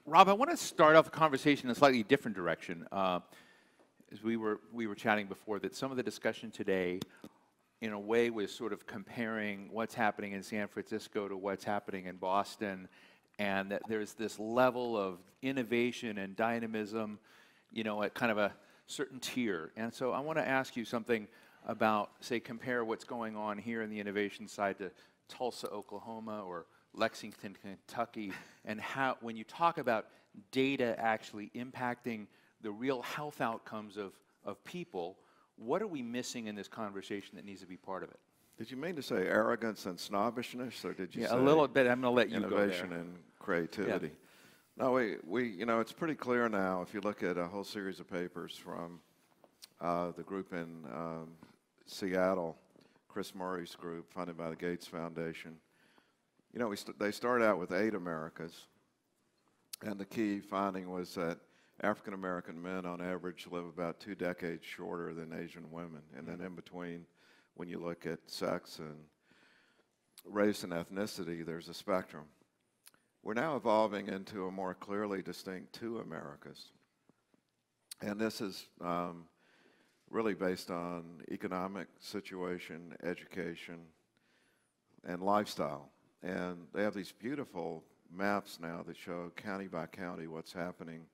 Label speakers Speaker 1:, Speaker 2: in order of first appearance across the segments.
Speaker 1: Rob, I want to start off the conversation in a slightly different direction. As we were chatting before, that some of the discussion today, in a way, was sort of comparing what's happening in San Francisco to what's happening in Boston, and that there's this level of innovation and dynamism, you know, at kind of a certain tier. And so I want to ask you something about, say, compare what's going on here in the innovation side to Tulsa, Oklahoma, or Lexington, Kentucky, and how, when you talk about data actually impacting the real health outcomes of people, what are we missing in this conversation that needs to be part of it?
Speaker 2: Did you mean to say arrogance and snobbishness, or did you say
Speaker 1: a little bit? I'm going to let you go there.
Speaker 2: Innovation and creativity. Yeah. No, you know, it's pretty clear now if you look at a whole series of papers from the group in Seattle, Chris Murray's group, funded by the Gates Foundation. You know, they started out with 8 Americas, and the key finding was that African American men on average live about 2 decades shorter than Asian women, and then in between, when you look at sex and race and ethnicity, there's a spectrum. We're now evolving into a more clearly distinct 2 Americas, and this is really based on economic situation, education, and lifestyle. And they have these beautiful maps now that show county by county what's happening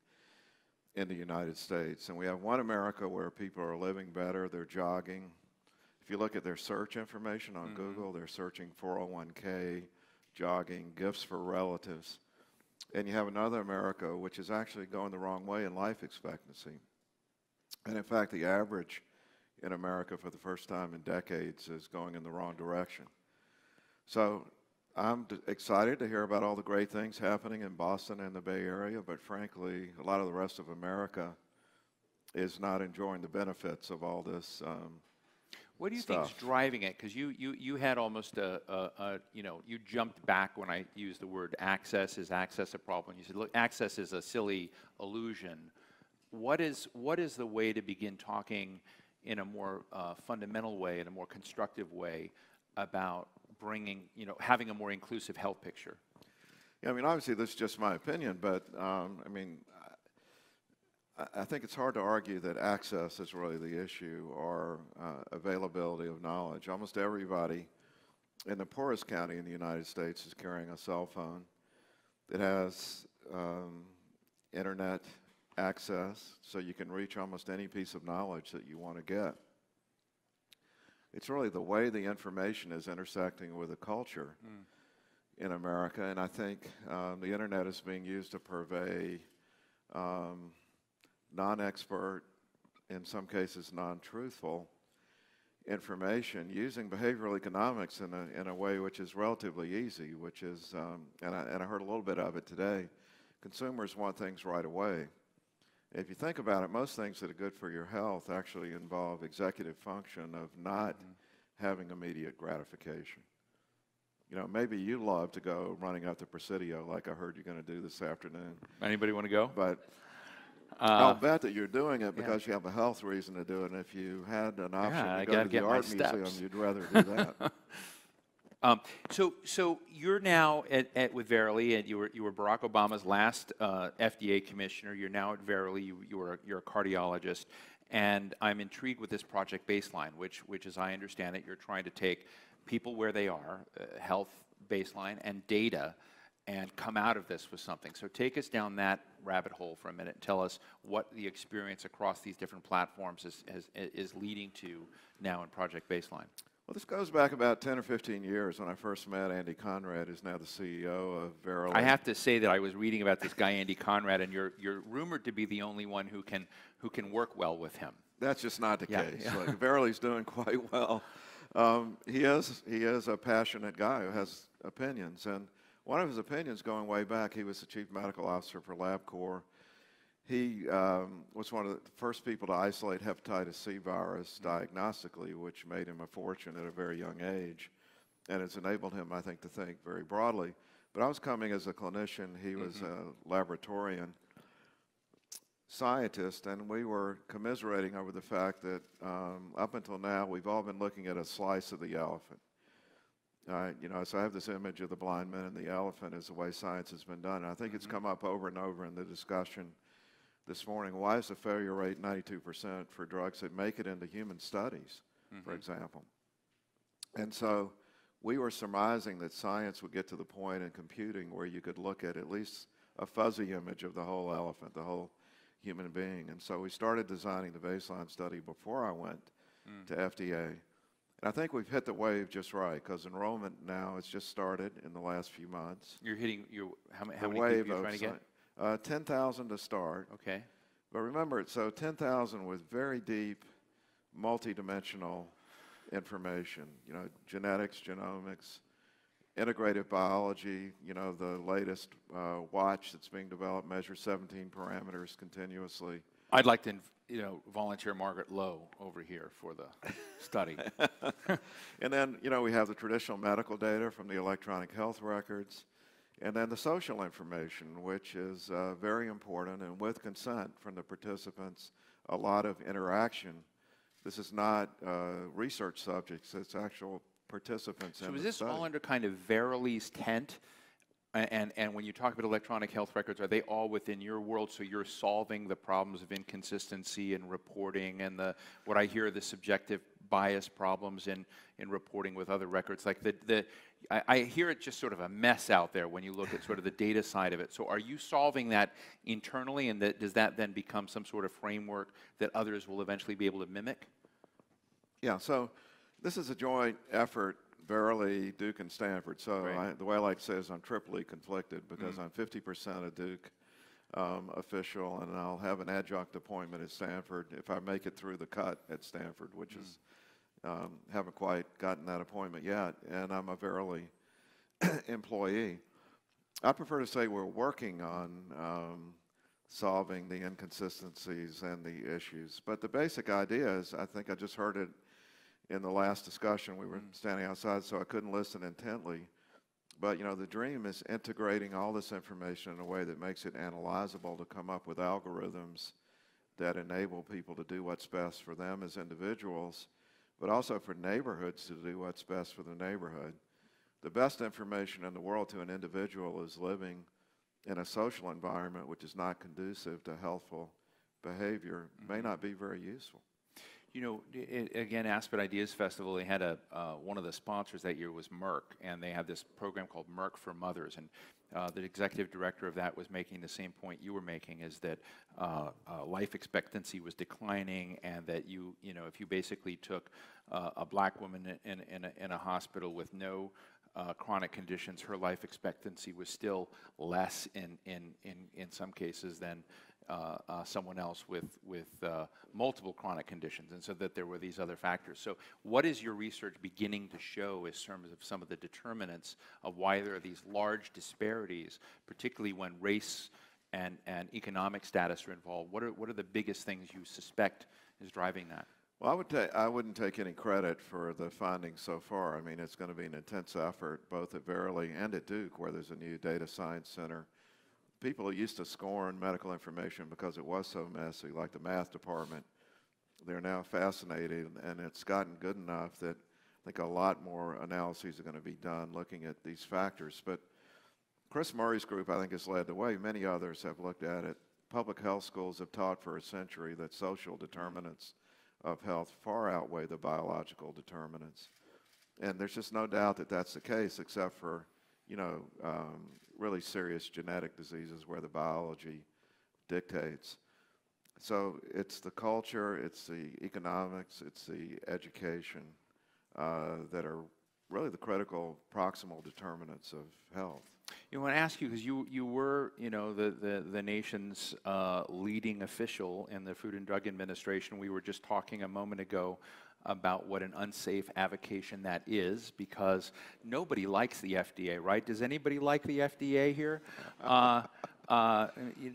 Speaker 2: in the United States. And we have one America where people are living better, they're jogging. If you look at their search information on Google, they're searching 401k, jogging, gifts for relatives. And you have another America which is actually going the wrong way in life expectancy. And in fact, the average in America for the first time in decades is going in the wrong direction. So I'm excited to hear about all the great things happening in Boston and the Bay Area, but frankly, a lot of the rest of America is not enjoying the benefits of all this
Speaker 1: What do you think is driving it? Because you had almost you know, you jumped back when I used the word access. Is access a problem? You said, look, access is a silly illusion. What is the way to begin talking in a more fundamental way, in a more constructive way, about bringing, you know, having a more inclusive health picture?
Speaker 2: Yeah, I mean, obviously this is just my opinion, but I mean, I think it's hard to argue that access is really the issue, or availability of knowledge. Almost everybody in the poorest county in the United States is carrying a cell phone that has internet access, so you can reach almost any piece of knowledge that you want to get. It's really the way the information is intersecting with the culture in America, and I think the internet is being used to purvey non-expert, in some cases non-truthful information, using behavioral economics in a way which is relatively easy, which is, and I heard a little bit of it today, consumers want things right away. If you think about it, most things that are good for your health actually involve executive function of not having immediate gratification. You know, maybe you love to go running up the Presidio like I heard you're going to do this afternoon.
Speaker 1: Anybody want to go?
Speaker 2: But I'll bet that you're doing it because you have a health reason to do it. And if you had an option to go to the art museum, you'd rather do that.
Speaker 1: So you're now with Verily, and you were Barack Obama's last FDA commissioner. You're now at Verily. You're a cardiologist, and I'm intrigued with this project Baseline, which, as I understand it, you're trying to take people where they are, health baseline and data, and come out of this with something. So take us down that rabbit hole for a minute and tell us what the experience across these different platforms is leading to now in Project Baseline.
Speaker 2: Well, this goes back about 10 or 15 years when I first met Andy Conrad, who's now the CEO of Verily.
Speaker 1: I have to say that I was reading about this guy, Andy Conrad, and you're rumored to be the only one who can work well with him.
Speaker 2: That's just not the case. Yeah. Like, Verily's doing quite well. He is a passionate guy who has opinions, and one of his opinions going way back, he was the chief medical officer for LabCorp. He was one of the first people to isolate hepatitis C virus diagnostically, which made him a fortune at a very young age, and it's enabled him, I think, to think very broadly. But I was coming as a clinician. He was a laboratorian scientist, and we were commiserating over the fact that up until now, we've all been looking at a slice of the elephant. You know, so I have this image of the blind man and the elephant as the way science has been done. And I think it's come up over and over in the discussion this morning. Why is the failure rate 92% for drugs that make it into human studies, for example? And so we were surmising that science would get to the point in computing where you could look at least a fuzzy image of the whole elephant, the whole human being. And so we started designing the baseline study before I went to FDA. And I think we've hit the wave just right, because enrollment now has just started in the last few months.
Speaker 1: You're hitting how many
Speaker 2: wave
Speaker 1: people you're trying to get?
Speaker 2: 10,000 to start.
Speaker 1: Okay.
Speaker 2: But remember, so 10,000 with very deep, multidimensional information. You know, genetics, genomics, integrative biology. You know, the latest watch that's being developed measures 17 parameters continuously.
Speaker 1: I'd like to, you know, volunteer Margaret Lowe over here for the study.
Speaker 2: And then, you know, we have the traditional medical data from the electronic health records, and then the social information, which is very important, and with consent from the participants, a lot of interaction. This is not research subjects, it's actual participants in the study. So is this
Speaker 1: all under kind of Verily's tent? And when you talk about electronic health records, are they all within your world? So you're solving the problems of inconsistency in reporting and what I hear, the subjective bias problems in reporting with other records. Like I hear it just sort of a mess out there when you look at sort of the data side of it. So are you solving that internally, and does that then become some sort of framework that others will eventually be able to mimic?
Speaker 2: Yeah, so this is a joint effort, Verily, Duke, and Stanford. So
Speaker 1: right.
Speaker 2: The way I like to say is I'm triply conflicted, because I'm 50% a Duke official, and I'll have an adjunct appointment at Stanford if I make it through the cut at Stanford, which is, haven't quite gotten that appointment yet, and I'm a Verily employee. I prefer to say we're working on solving the inconsistencies and the issues. But the basic idea is, I think I just heard it in the last discussion. We were standing outside, so I couldn't listen intently. But, you know, the dream is integrating all this information in a way that makes it analyzable, to come up with algorithms that enable people to do what's best for them as individuals, but also for neighborhoods to do what's best for the neighborhood. The best information in the world to an individual is living in a social environment which is not conducive to healthful behavior, may not be very useful.
Speaker 1: You know, again, Aspen Ideas Festival, they had one of the sponsors that year was Merck, and they had this program called Merck for Mothers, and the executive director of that was making the same point you were making, is that life expectancy was declining, and that you know, if you basically took a black woman in a hospital with no chronic conditions, her life expectancy was still less in some cases than someone else with multiple chronic conditions, and so that there were these other factors. So what is your research beginning to show in terms of some of the determinants of why there are these large disparities, particularly when race and economic status are involved? What are the biggest things you suspect is driving that?
Speaker 2: Well, I wouldn't take any credit for the findings so far. I mean, it's going to be an intense effort, both at Verily and at Duke, where there's a new data science center. People who used to scorn medical information because it was so messy, like the math department, they're now fascinated, and it's gotten good enough that I think a lot more analyses are going to be done looking at these factors. But Chris Murray's group, I think, has led the way. Many others have looked at it. Public health schools have taught for a century that social determinants of health far outweigh the biological determinants. And there's just no doubt that that's the case, except for, you know, really serious genetic diseases where the biology dictates. So it's the culture, it's the economics, it's the education that are really the critical proximal determinants of health.
Speaker 1: You want to ask you, because you were, you know, the nation's leading official in the Food and Drug Administration. We were just talking a moment ago about what an unsafe avocation that is, because nobody likes the FDA, right? Does anybody like the FDA here?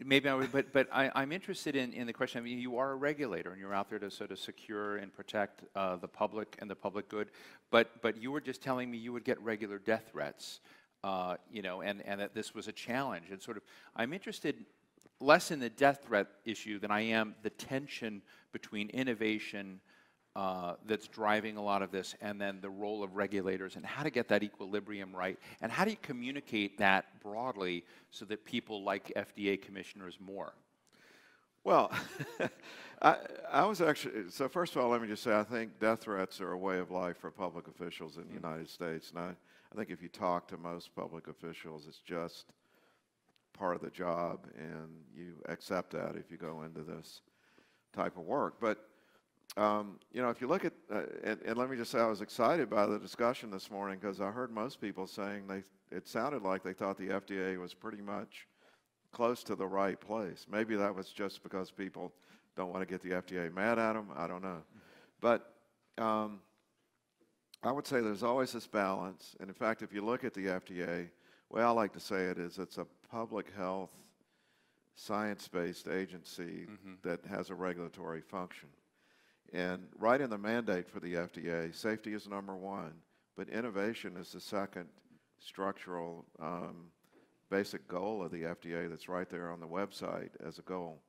Speaker 1: Maybe I'm interested in the question. I mean, you are a regulator, and you're out there to sort of secure and protect the public and the public good. But you were just telling me you would get regular death threats, you know, and that this was a challenge. And sort of, I'm interested less in the death threat issue than I am the tension between innovation that's driving a lot of this, and then the role of regulators and how to get that equilibrium right, and how do you communicate that broadly so that people like FDA commissioners more?
Speaker 2: Well, I was actually, so first of all, let me just say, I think death threats are a way of life for public officials in the United States. And I think if you talk to most public officials, it's just part of the job, and you accept that if you go into this type of work. But, you know, if you look at, and let me just say, I was excited by the discussion this morning because I heard most people saying it sounded like they thought the FDA was pretty much close to the right place. Maybe that was just because people don't want to get the FDA mad at them. I don't know. But I would say there's always this balance. And in fact, if you look at the FDA, the way I like to say it is it's a public health science-based agency that has a regulatory function. And right in the mandate for the FDA, safety is number one, but innovation is the second structural basic goal of the FDA that's right there on the website as a goal.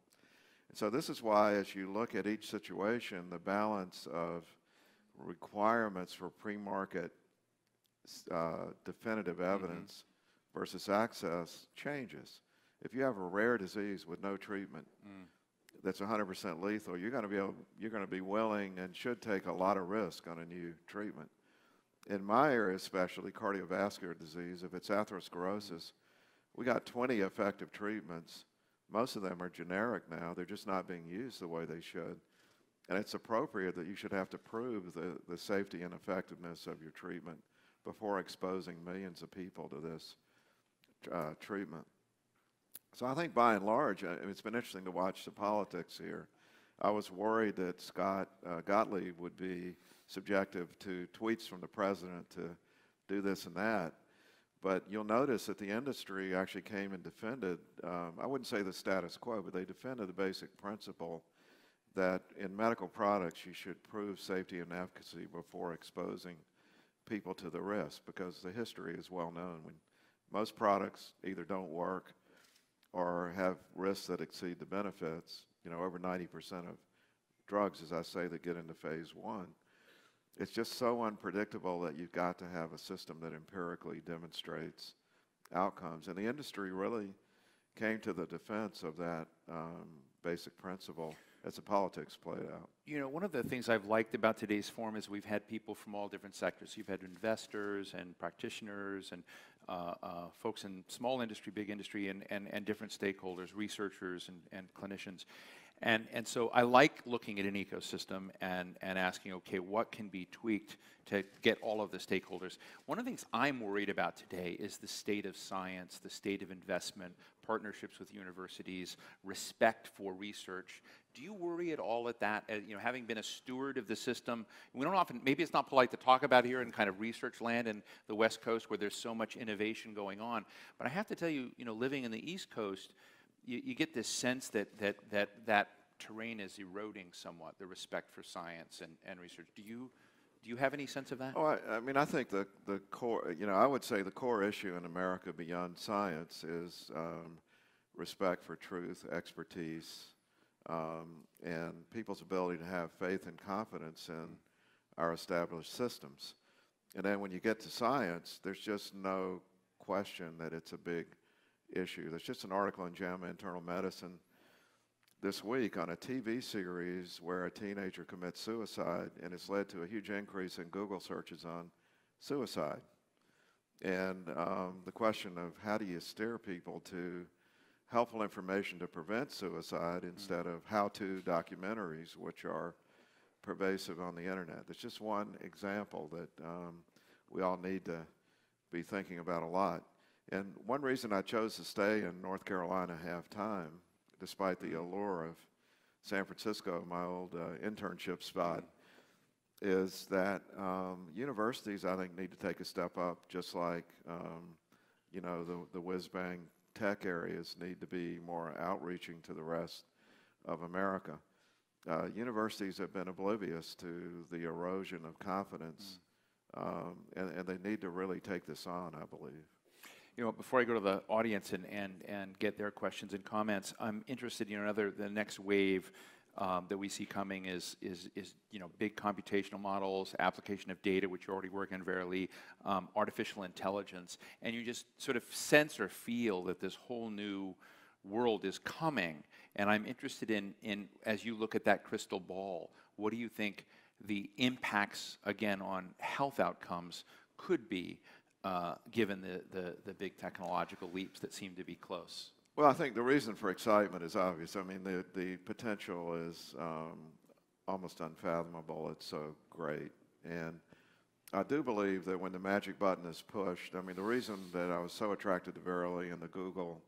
Speaker 2: And so this is why, as you look at each situation, the balance of requirements for pre-market definitive evidence versus access changes. If you have a rare disease with no treatment that's 100% lethal, you're going to be willing and should take a lot of risk on a new treatment. In my area, especially cardiovascular disease, if it's atherosclerosis, we got 20 effective treatments. Most of them are generic now. They're just not being used the way they should. And it's appropriate that you should have to prove the safety and effectiveness of your treatment before exposing millions of people to this treatment. So I think by and large, it's been interesting to watch the politics here. I was worried that Scott Gottlieb would be subjective to tweets from the president to do this and that. But you'll notice that the industry actually came and defended, I wouldn't say the status quo, but they defended the basic principle that in medical products you should prove safety and efficacy before exposing people to the risk, because the history is well known. When most products either don't work or have risks that exceed the benefits, you know, over 90% of drugs, as I say, that get into phase 1, it's just so unpredictable that you've got to have a system that empirically demonstrates outcomes. And the industry really came to the defense of that basic principle as the politics played out.
Speaker 1: You know, one of the things I've liked about today's forum is we've had people from all different sectors. You've had investors and practitioners and folks in small industry, big industry, and different stakeholders, researchers and clinicians. And so I like looking at an ecosystem and asking, okay, what can be tweaked to get all of the stakeholders? One of the things I'm worried about today is the state of science, the state of investment, partnerships with universities, respect for research. Do you worry at all at that, you know, having been a steward of the system? We don't often, maybe it's not polite to talk about here in kind of research land in the West Coast where there's so much innovation going on. But I have to tell you, you know, living in the East Coast, you get this sense that terrain is eroding somewhat, the respect for science and research. Do you have any sense of that?
Speaker 2: Oh, I mean, I think the core, you know, I would say the core issue in America beyond science is respect for truth, expertise, and people's ability to have faith and confidence in our established systems. And then when you get to science, there's just no question that it's a big issue. There's just an article in JAMA Internal Medicine this week on a TV series where a teenager commits suicide, and it's led to a huge increase in Google searches on suicide. And the question of how do you steer people to helpful information to prevent suicide instead of how-to documentaries, which are pervasive on the internet. That's just one example that we all need to be thinking about a lot. And one reason I chose to stay in North Carolina half-time, despite the allure of San Francisco, my old internship spot, is that universities, I think, need to take a step up, just like, you know, the whiz-bang tech areas need to be more outreaching to the rest of America. Universities have been oblivious to the erosion of confidence, and they need to really take this on, I believe.
Speaker 1: You know, before I go to the audience and get their questions and comments, I'm interested in the next wave that we see coming is big computational models, application of data, which you're already working on Verily, artificial intelligence, and you just sort of sense or feel that this whole new world is coming. And I'm interested in as you look at that crystal ball, what do you think the impacts, again, on health outcomes could be, given the big technological leaps that seem to be close?
Speaker 2: Well, I think the reason for excitement is obvious. I mean, the potential is almost unfathomable. It's so great. And I do believe that when the magic button is pushed, I mean, the reason that I was so attracted to Verily and the Google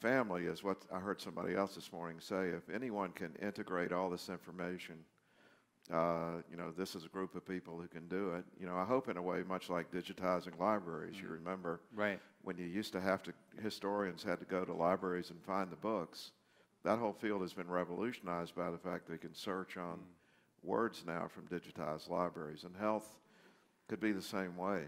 Speaker 2: family is what I heard somebody else this morning say. If anyone can integrate all this information, this is a group of people who can do it. I hope in a way much like digitizing libraries. You remember when you used to have to, historians had to go to libraries and find the books. That whole field has been revolutionized by the fact they can search on words now from digitized libraries. And health could be the same way.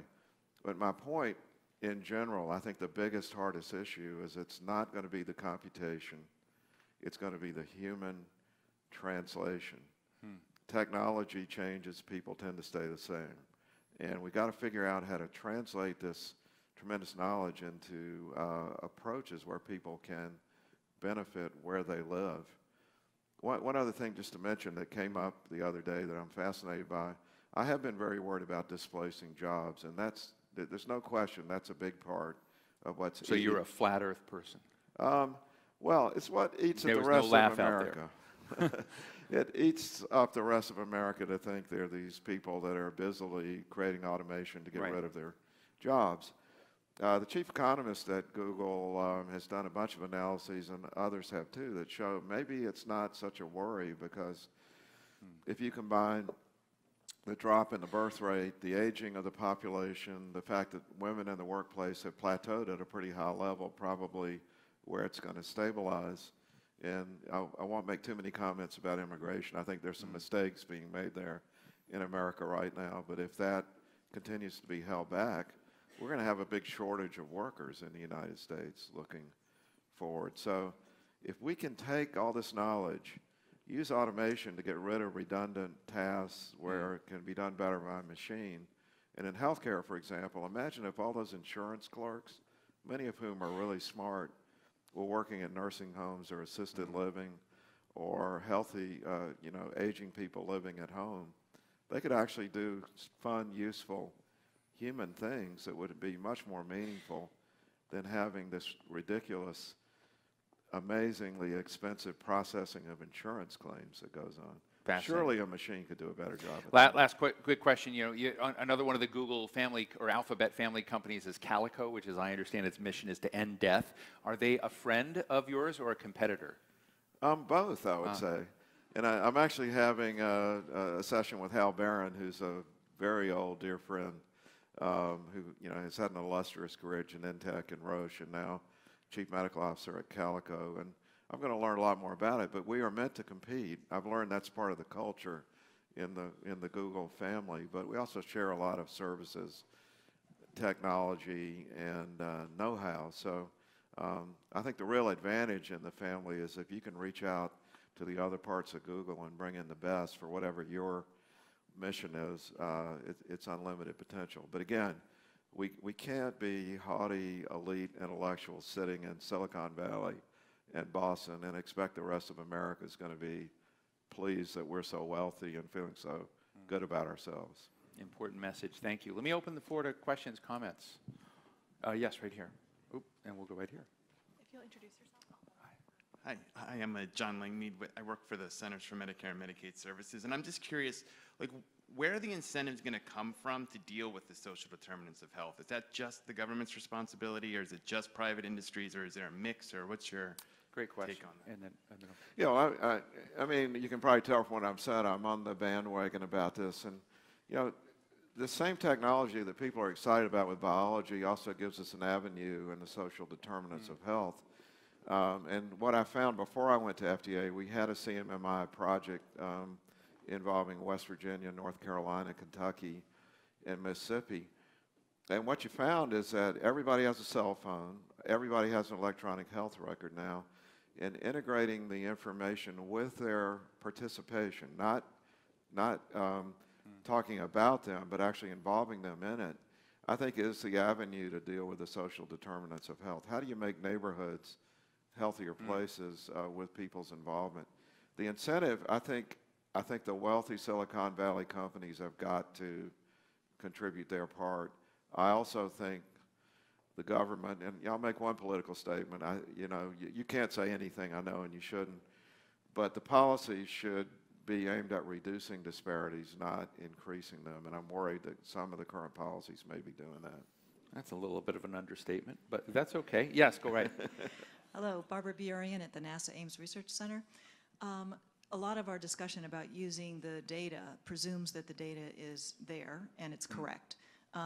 Speaker 2: But my point in general, I think the biggest, hardest issue is it's not going to be the computation. It's going to be the human translation. Technology changes, people tend to stay the same. And we got to figure out how to translate this tremendous knowledge into approaches where people can benefit where they live. One other thing just to mention that came up the other day that I'm fascinated by, I have been very worried about displacing jobs, and there's no question that's a big part of what's
Speaker 1: So you're a flat earth person?
Speaker 2: Well, it's what eats at the rest of America. It eats up the rest of America to think there are these people that are busily creating automation to get rid of their jobs. The chief economist at Google has done a bunch of analyses, and others have too, that show maybe it's not such a worry because if you combine the drop in the birth rate, the aging of the population, the fact that women in the workplace have plateaued at a pretty high level, probably where it's going to stabilize. And I won't make too many comments about immigration. I think there's some mistakes being made there in America right now. But if that continues to be held back, we're going to have a big shortage of workers in the United States looking forward. So if we can take all this knowledge, use automation to get rid of redundant tasks where it can be done better by machine. And in healthcare, for example, imagine if all those insurance clerks, many of whom are really smart, were working in nursing homes or assisted living or healthy, aging people living at home. They could actually do fun, useful human things that would be much more meaningful than having this ridiculous, amazingly expensive processing of insurance claims that goes on. Surely a machine could do a better job.
Speaker 1: Last quick question. Another one of the Google family or Alphabet family companies is Calico, which, as I understand, its mission is to end death. Are they a friend of yours or a competitor?
Speaker 2: Both, I would say. And I'm actually having a session with Hal Barron, who's a very old dear friend, who has had an illustrious career at Genentech and Roche, and now Chief Medical Officer at Calico. And I'm going to learn a lot more about it, but we are meant to compete. I've learned that's part of the culture in the Google family, but we also share a lot of services, technology, and know-how. So I think the real advantage in the family is if you can reach out to the other parts of Google and bring in the best for whatever your mission is, it's unlimited potential. But again, we can't be haughty, elite intellectuals sitting in Silicon Valley and Boston and expect the rest of America is going to be pleased that we're so wealthy and feeling so good about ourselves.
Speaker 1: Important message. Thank you. Let me open the floor to questions, comments. Yes, right here. Oop, and we'll go right here.
Speaker 3: If you'll introduce yourself.
Speaker 4: Hi, I am John Langmead. I work for the Centers for Medicare and Medicaid Services, and I'm just curious, where are the incentives going to come from to deal with the social determinants of health? Is that just the government's responsibility, or is it just private industries, or is there a mix, or what's your
Speaker 1: great question
Speaker 4: take on that?
Speaker 1: And then
Speaker 2: I mean, you can probably tell from what I've said, I'm on the bandwagon about this, and the same technology that people are excited about with biology also gives us an avenue in the social determinants of health. And what I found before I went to FDA, we had a CMMI project involving West Virginia, North Carolina, Kentucky, and Mississippi. And what you found is that everybody has a cell phone, everybody has an electronic health record now, and integrating the information with their participation, not talking about them, but actually involving them in it, I think is the avenue to deal with the social determinants of health. How do you make neighborhoods healthier places with people's involvement? The incentive, I think the wealthy Silicon Valley companies have got to contribute their part. I also think the government, and I'll make one political statement. You can't say anything, I know, and you shouldn't, but the policies should be aimed at reducing disparities, not increasing them. And I'm worried that some of the current policies may be doing that.
Speaker 1: That's a little bit of an understatement, but that's okay. Yes, go right.
Speaker 3: Hello, Barbara Biorian at the NASA Ames Research Center. A lot of our discussion about using the data presumes that the data is there and it's correct.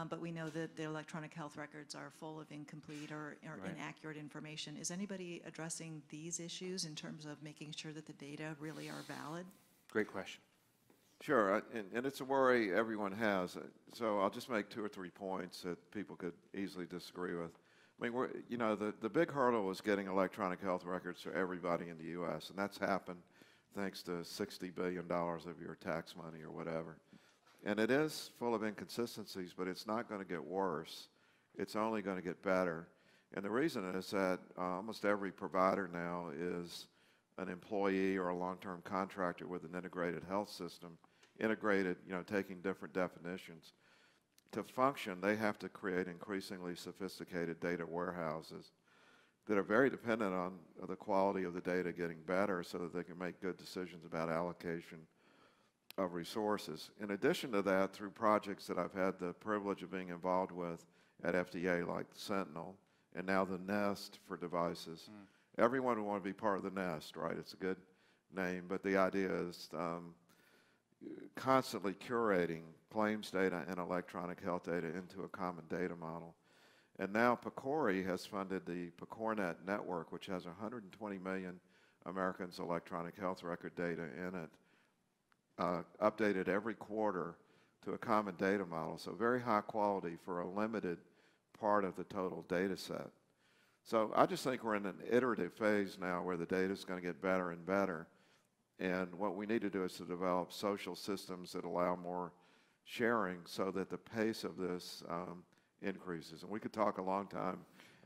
Speaker 3: But we know that the electronic health records are full of incomplete or
Speaker 1: Right.
Speaker 3: inaccurate information. Is anybody addressing these issues in terms of making sure that the data really are valid?
Speaker 1: Great question.
Speaker 2: Sure, and it's a worry everyone has. So I'll just make 2 or 3 points that people could easily disagree with. I mean, the big hurdle was getting electronic health records for everybody in the U.S., and that's happened thanks to $60 billion of your tax money or whatever. And it is full of inconsistencies, but it's not going to get worse. It's only going to get better. And the reason is that almost every provider now is an employee or a long-term contractor with an integrated health system, integrated, taking different definitions. To function, they have to create increasingly sophisticated data warehouses that are very dependent on the quality of the data getting better so that they can make good decisions about allocation of resources. In addition to that, through projects that I've had the privilege of being involved with at FDA, like Sentinel, and now the Nest for devices, everyone would want to be part of the Nest, right? It's a good name, but the idea is constantly curating claims data and electronic health data into a common data model. And now PCORI has funded the PCORNet network, which has 120 million Americans' electronic health record data in it, updated every quarter to a common data model. So very high quality for a limited part of the total data set. So I just think we're in an iterative phase now where the data is going to get better and better. And what we need to do is to develop social systems that allow more sharing so that the pace of this increases. And we could talk a long time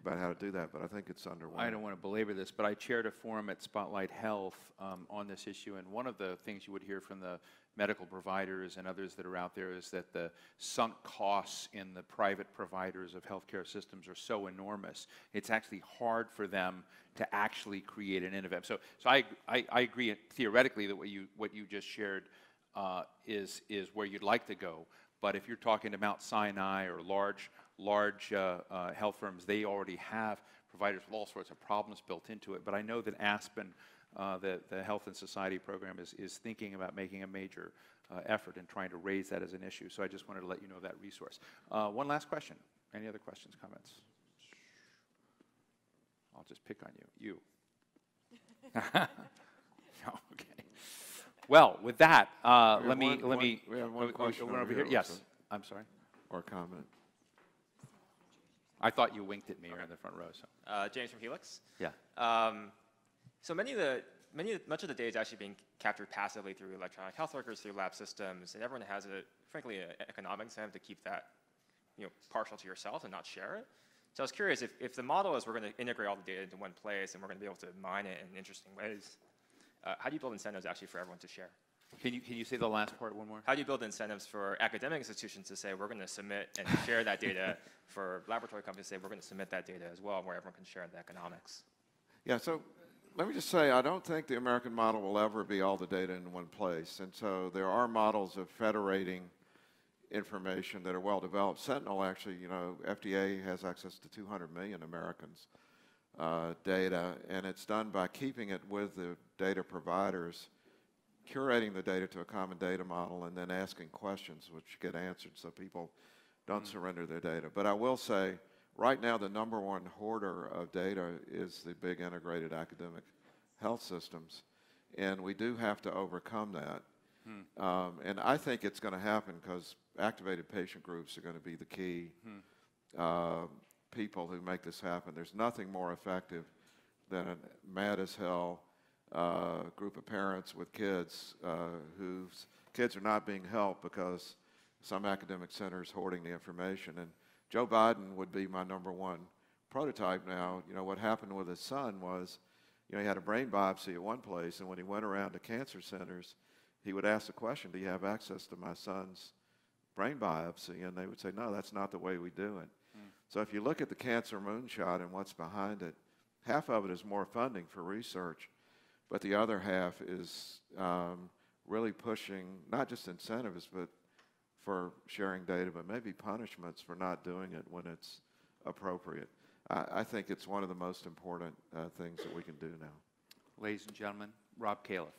Speaker 2: about how to do that, but I think it's underway.
Speaker 1: I don't want to belabor this, but I chaired a forum at Spotlight Health on this issue, and one of the things you would hear from the medical providers and others that are out there is that the sunk costs in the private providers of healthcare systems are so enormous, it's actually hard for them to actually create an innovative. So I agree theoretically that what you just shared is where you'd like to go, but if you're talking to Mount Sinai or large health firms, they already have providers with all sorts of problems built into it. But I know that Aspen, the Health and Society program, is thinking about making a major effort in trying to raise that as an issue. So I just wanted to let you know that resource. One last question. Any other questions, comments? I'll just pick on you. You. No, okay. Well, with that, let me.
Speaker 2: We have one question
Speaker 1: over
Speaker 2: over
Speaker 1: here.
Speaker 2: here,
Speaker 1: Yes,
Speaker 2: also.
Speaker 1: I'm sorry.
Speaker 2: Or comment.
Speaker 1: I thought you winked at me. You're in the front row. So.
Speaker 5: James from Helix.
Speaker 1: Yeah.
Speaker 5: So much of the data is actually being captured passively through electronic health records, through lab systems, and everyone has frankly, an economic incentive to keep that, partial to yourself and not share it. So I was curious if the model is we're going to integrate all the data into one place and we're going to be able to mine it in interesting ways. How do you build incentives actually for everyone to share?
Speaker 1: Can you say the last part one more?
Speaker 5: How do you build incentives for academic institutions to say we're going to submit and share that data, for laboratory companies to say we're going to submit that data as well, where everyone can share the economics?
Speaker 2: Yeah, so let me just say, I don't think the American model will ever be all the data in one place. And so there are models of federating information that are well developed. Sentinel actually, FDA has access to 200 million Americans' data, and it's done by keeping it with the data providers, curating the data to a common data model, and then asking questions which get answered so people don't surrender their data. But I will say, right now, the number one hoarder of data is the big integrated academic health systems, and we do have to overcome that. And I think it's going to happen because activated patient groups are going to be the key people who make this happen. There's nothing more effective than a mad as hell group of parents with kids whose kids are not being helped because some academic center is hoarding the information. And Joe Biden would be my #1 prototype now. You know, what happened with his son was, you know, he had a brain biopsy at one place, and when he went around to cancer centers, he would ask the question, do you have access to my son's brain biopsy? And they would say, no, that's not the way we do it. So if you look at the cancer moonshot and what's behind it, half of it is more funding for research, but the other half is really pushing not just incentives, but for sharing data, but maybe punishments for not doing it when it's appropriate. I think it's one of the most important things that we can do now.
Speaker 1: Ladies and gentlemen, Rob Califf.